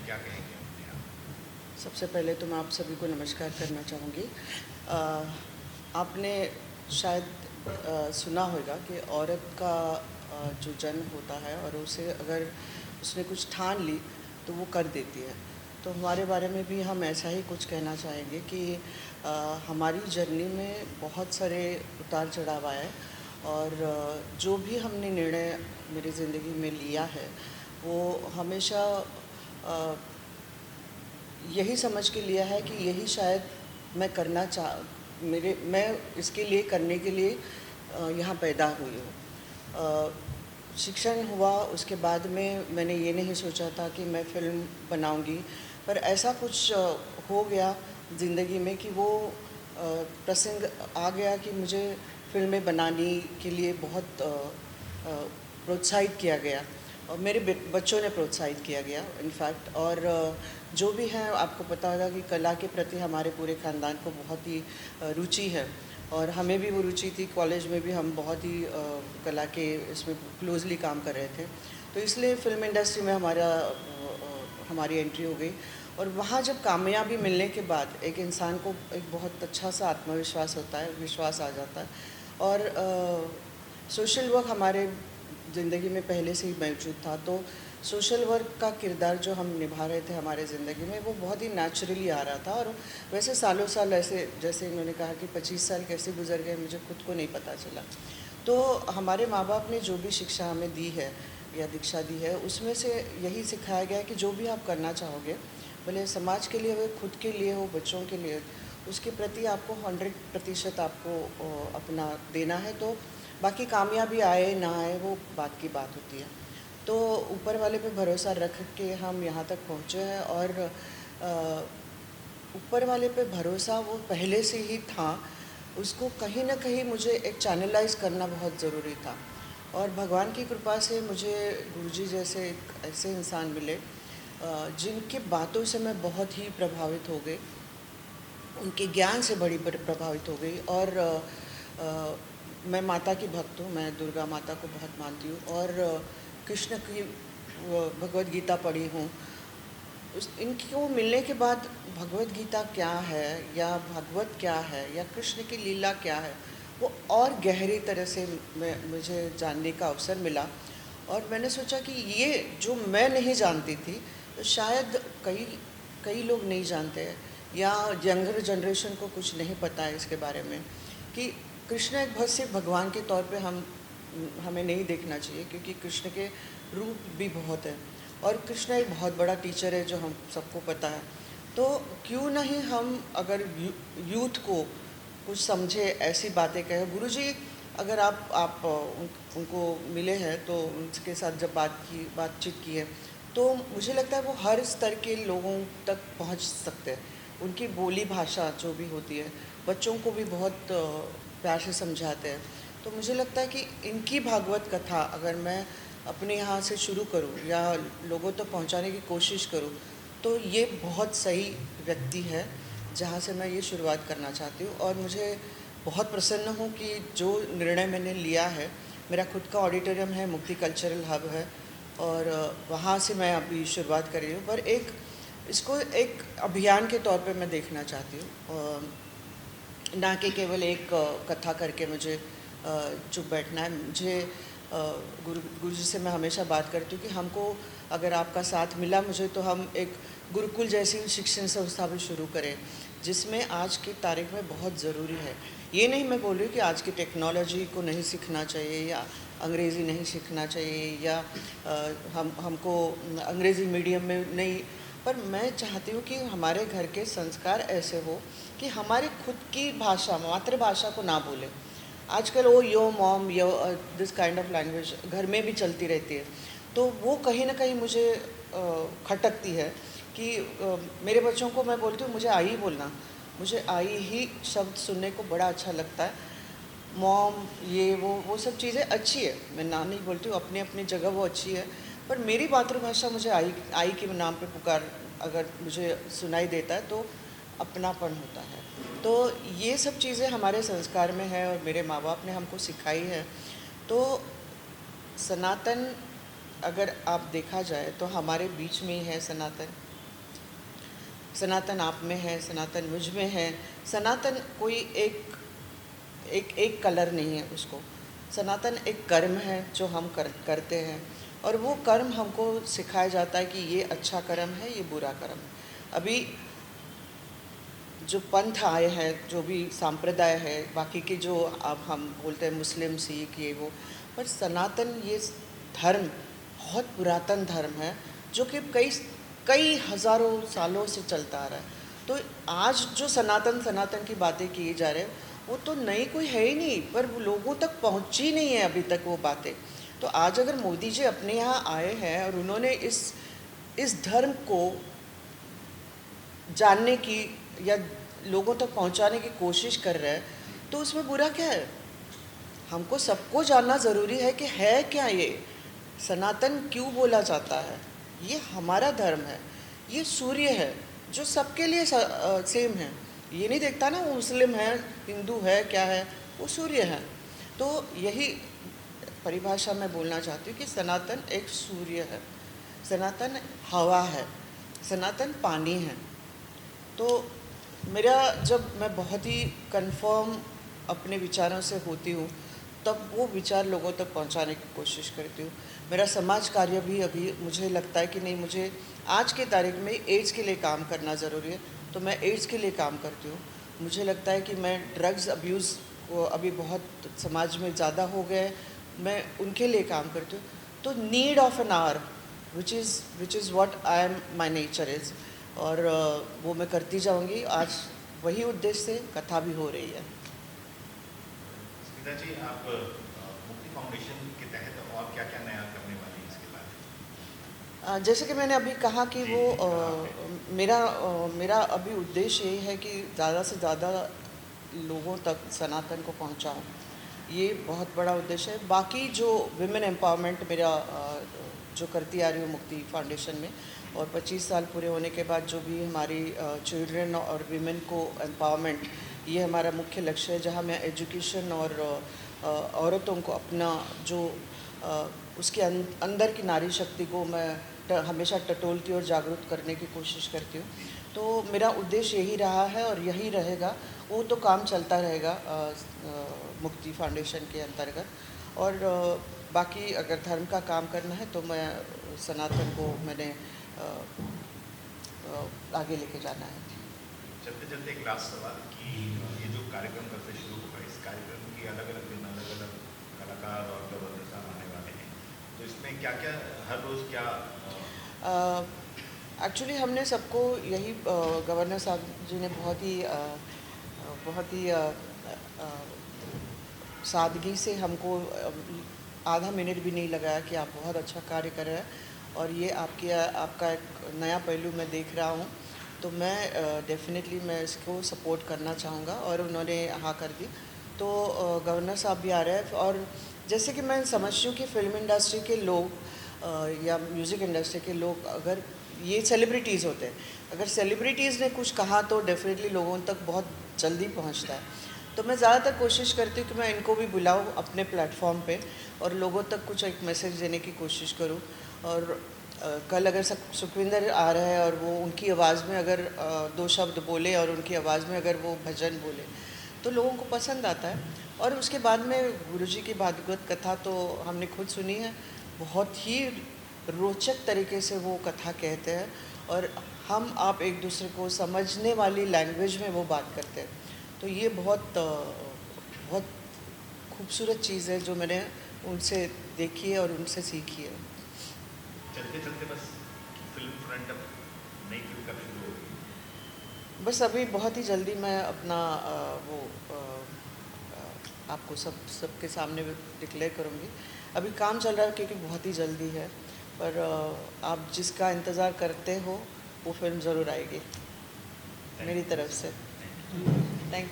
क्या कहेंगे अपने आप? सबसे पहले तो मैं आप सभी को नमस्कार करना चाहूँगी। आपने शायद सुना होगा कि औरत का जो जन्म होता है और उसे अगर उसने कुछ ठान ली तो वो कर देती है। तो हमारे बारे में भी हम ऐसा ही कुछ कहना चाहेंगे कि हमारी जर्नी में बहुत सारे उतार चढ़ाव आए और जो भी हमने निर्णय मेरी ज़िंदगी में लिया है वो हमेशा यही समझ के लिया है कि यही शायद मैं इसके लिए करने के लिए यहाँ पैदा हुई हूँ। शिक्षण हुआ उसके बाद में मैंने ये नहीं सोचा था कि मैं फ़िल्म बनाऊँगी, पर ऐसा कुछ हो गया ज़िंदगी में कि वो प्रसंग आ गया कि मुझे फ़िल्में बनाने के लिए बहुत प्रोत्साहित किया गया और मेरे बच्चों ने प्रोत्साहित किया गया इनफैक्ट। और जो भी हैं आपको पता होगा कि कला के प्रति हमारे पूरे ख़ानदान को बहुत ही रुचि है और हमें भी वो रुचि थी। कॉलेज में भी हम बहुत ही कला के इसमें क्लोजली काम कर रहे थे, तो इसलिए फ़िल्म इंडस्ट्री में हमारी एंट्री हो गई। और वहाँ जब कामयाबी मिलने के बाद एक इंसान को एक बहुत अच्छा सा आत्मविश्वास होता है, विश्वास आ जाता है। और सोशल वर्क हमारे ज़िंदगी में पहले से ही मौजूद था, तो सोशल वर्क का किरदार जो हम निभा रहे थे हमारे ज़िंदगी में वो बहुत ही नेचुरली आ रहा था। और वैसे सालों साल ऐसे, जैसे इन्होंने कहा कि 25 साल कैसे गुजर गए मुझे खुद को नहीं पता चला। तो हमारे माँ बाप ने जो भी शिक्षा हमें दी है या दीक्षा दी है उसमें से यही सिखाया गया है कि जो भी आप करना चाहोगे, भले समाज के लिए हो, खुद के लिए हो, बच्चों के लिए, उसके प्रति आपको 100% आपको अपना देना है। तो बाकी कामयाबी आए ना आए वो बात की बात होती है। तो ऊपर वाले पे भरोसा रख के हम यहाँ तक पहुँचे हैं और ऊपर वाले पे भरोसा वो पहले से ही था, उसको कहीं ना कहीं मुझे एक चैनलाइज करना बहुत ज़रूरी था। और भगवान की कृपा से मुझे गुरुजी जैसे एक ऐसे इंसान मिले जिनकी बातों से मैं बहुत ही प्रभावित हो गई, उनके ज्ञान से बड़ी प्रभावित हो गई। और मैं माता की भक्त हूँ, मैं दुर्गा माता को बहुत मानती हूँ और कृष्ण की भगवद गीता पढ़ी हूँ। इनको मिलने के बाद भगवद गीता क्या है या भागवत क्या है या कृष्ण की लीला क्या है वो और गहरी तरह से मुझे जानने का अवसर मिला। और मैंने सोचा कि ये जो मैं नहीं जानती थी तो शायद कई कई लोग नहीं जानते हैं या यंगर जनरेशन को कुछ नहीं पता है इसके बारे में कि कृष्ण एक बहुत सिर्फ भगवान के तौर पे हमें नहीं देखना चाहिए, क्योंकि कृष्ण के रूप भी बहुत है और कृष्ण एक बहुत बड़ा टीचर है जो हम सबको पता है। तो क्यों नहीं हम अगर यूथ को कुछ समझे, ऐसी बातें कहें। गुरुजी अगर उनको मिले हैं तो उनके साथ जब बातचीत की है तो मुझे लगता है वो हर स्तर के लोगों तक पहुंच सकते हैं। उनकी बोली भाषा जो भी होती है बच्चों को भी बहुत प्यार से समझाते हैं। तो मुझे लगता है कि इनकी भागवत कथा अगर मैं अपने यहाँ से शुरू करूँ या लोगों तक पहुँचाने की कोशिश करूँ तो ये बहुत सही व्यक्ति है जहाँ से मैं ये शुरुआत करना चाहती हूँ। और मुझे बहुत प्रसन्न हूँ कि जो निर्णय मैंने लिया है, मेरा खुद का ऑडिटोरियम है, मुक्ति कल्चरल हब है और वहाँ से मैं अभी शुरुआत कर रही हूँ। पर इसको एक अभियान के तौर पे मैं देखना चाहती हूँ, ना कि केवल एक कथा करके मुझे चुप बैठना है। मुझे गुरुजी से मैं हमेशा बात करती हूँ कि हमको अगर आपका साथ मिला मुझे तो हम एक गुरुकुल जैसी शिक्षण संस्था भी शुरू करें, जिसमें आज की तारीख में बहुत ज़रूरी है। ये नहीं मैं बोल रही हूँ कि आज की टेक्नोलॉजी को नहीं सीखना चाहिए या अंग्रेज़ी नहीं सीखना चाहिए या हमको अंग्रेज़ी मीडियम में नहीं, पर मैं चाहती हूँ कि हमारे घर के संस्कार ऐसे हो कि हमारी खुद की भाषा, मातृभाषा को ना भूलें। आजकल वो yo mom yo this kind of language घर में भी चलती रहती है, तो वो कहीं ना कहीं मुझे खटकती है कि मेरे बच्चों को मैं बोलती हूँ मुझे आई ही बोलना, मुझे आई ही शब्द सुनने को बड़ा अच्छा लगता है। मॉम ये वो सब चीज़ें अच्छी है, मैं ना नहीं बोलती हूँ, अपनी अपनी जगह वो अच्छी है, पर मेरी मातृभाषा मुझे आई आई के नाम पे पुकार अगर मुझे सुनाई देता है तो अपनापन होता है। तो ये सब चीज़ें हमारे संस्कार में है और मेरे माँ बाप ने हमको सिखाई है। तो सनातन अगर आप देखा जाए तो हमारे बीच में ही है सनातन, सनातन आप में है, सनातन मुझ में है। सनातन कोई एक कलर नहीं है उसको। सनातन एक कर्म है जो हम करते हैं, और वो कर्म हमको सिखाया जाता है कि ये अच्छा कर्म है, ये बुरा कर्म है। अभी जो पंथ आए हैं, जो भी संप्रदाय है, बाकी के जो अब हम बोलते हैं मुस्लिम, सिख, ये वो, पर सनातन ये धर्म बहुत पुरातन धर्म है जो कि कई हज़ारों सालों से चलता आ रहा है। तो आज जो सनातन की बातें की जा रहे हैं, वो तो नई कोई है ही नहीं, पर वो लोगों तक पहुंची नहीं है अभी तक वो बातें। तो आज अगर मोदी जी अपने यहाँ आए हैं और उन्होंने इस धर्म को जानने की या लोगों तक पहुंचाने की कोशिश कर रहे हैं, तो उसमें बुरा क्या है? हमको सबको जानना ज़रूरी है कि है क्या ये सनातन, क्यों बोला जाता है। ये हमारा धर्म है, ये सूर्य है जो सबके लिए सेम है। ये नहीं देखता ना वो मुस्लिम है, हिंदू है, क्या है, वो सूर्य है। तो यही परिभाषा मैं बोलना चाहती हूँ कि सनातन एक सूर्य है, सनातन हवा है, सनातन पानी है। तो मेरा जब मैं बहुत ही कंफर्म अपने विचारों से होती हूँ, तब वो विचार लोगों तक पहुँचाने की कोशिश करती हूँ। मेरा समाज कार्य भी अभी मुझे लगता है कि नहीं, मुझे आज की तारीख में एड्स के लिए काम करना ज़रूरी है, तो मैं एड्स के लिए काम करती हूँ। मुझे लगता है कि मैं ड्रग्स अब्यूज़ को अभी बहुत समाज में ज़्यादा हो गए, मैं उनके लिए काम करती हूँ। तो need of an hour which is what I am, my nature is, और वो मैं करती जाऊँगी। आज वही उद्देश्य से कथा भी हो रही है। स्मिता जी, आप मुक्ति फाउंडेशन के तहत और क्या क्या नया करने वाली हैं इसके बाद? जैसे कि मैंने अभी कहा कि वो मेरा अभी उद्देश्य यही है कि ज़्यादा से ज़्यादा लोगों तक सनातन को पहुंचाऊं। ये बहुत बड़ा उद्देश्य है। बाकी जो विमेन एम्पावरमेंट मेरा जो करती आ रही हूँ मुक्ति फाउंडेशन में, और 25 साल पूरे होने के बाद जो भी हमारी चिल्ड्रन और विमेन को एम्पावरमेंट, ये हमारा मुख्य लक्ष्य है, जहाँ मैं एजुकेशन और औरतों को अपना जो उसके अंदर की नारी शक्ति को मैं हमेशा टटोलती और जागरूक करने की कोशिश करती हूँ। तो मेरा उद्देश्य यही रहा है और यही रहेगा। वो तो काम चलता रहेगा मुक्ति फाउंडेशन के अंतर्गत। और बाकी अगर धर्म का काम करना है तो मैं सनातन को मैंने आगे लेके जाना है। चलते चलते एक लास्ट सवाल कि ये जो कार्यक्रम कब से शुरू होगा, इस कार्यक्रम की अलग अलग दिन अलग अलग कलाकार और गवर्नर साहब आने वाले हैं, तो इसमें क्या क्या हर रोज़ क्या? एक्चुअली हमने सबको यही गवर्नर साहब जी ने बहुत ही सादगी से हमको आधा मिनट भी नहीं लगाया कि आप बहुत अच्छा कार्य कर रहे हैं और ये आपका एक नया पहलू मैं देख रहा हूँ, तो मैं डेफिनेटली मैं इसको सपोर्ट करना चाहूँगा। और उन्होंने हाँ कर दी। तो गवर्नर साहब भी आ रहे हैं। और जैसे कि मैं समझती हूँ कि फिल्म इंडस्ट्री के लोग या म्यूज़िक इंडस्ट्री के लोग, अगर ये सेलिब्रिटीज़ होते हैं, अगर सेलिब्रिटीज़ ने कुछ कहा तो डेफिनेटली लोगों तक बहुत जल्दी पहुँचता है। तो मैं ज़्यादातर कोशिश करती हूँ कि मैं इनको भी बुलाऊँ अपने प्लेटफॉर्म पे और लोगों तक कुछ एक मैसेज देने की कोशिश करूँ। और कल अगर सुखविंदर आ रहे हैं और वो उनकी आवाज़ में अगर दो शब्द बोले और उनकी आवाज़ में अगर वो भजन बोले तो लोगों को पसंद आता है। और उसके बाद में गुरुजी की भागवत कथा तो हमने खुद सुनी है, बहुत ही रोचक तरीके से वो कथा कहते हैं और हम आप एक दूसरे को समझने वाली लैंग्वेज में वो बात करते हैं। तो ये बहुत खूबसूरत चीज़ है जो मैंने उनसे देखी है और उनसे सीखी है। चलते चलते बस फिल्म फ्रंट अब नई फिल्म कब शुरू होगी? बस अभी बहुत ही जल्दी मैं अपना आपको सबके सामने डिक्लेयर करूँगी। अभी काम चल रहा है क्योंकि बहुत ही जल्दी है, पर आप जिसका इंतज़ार करते हो वो फिल्म ज़रूर आएगी मेरी तरफ से। Thank you.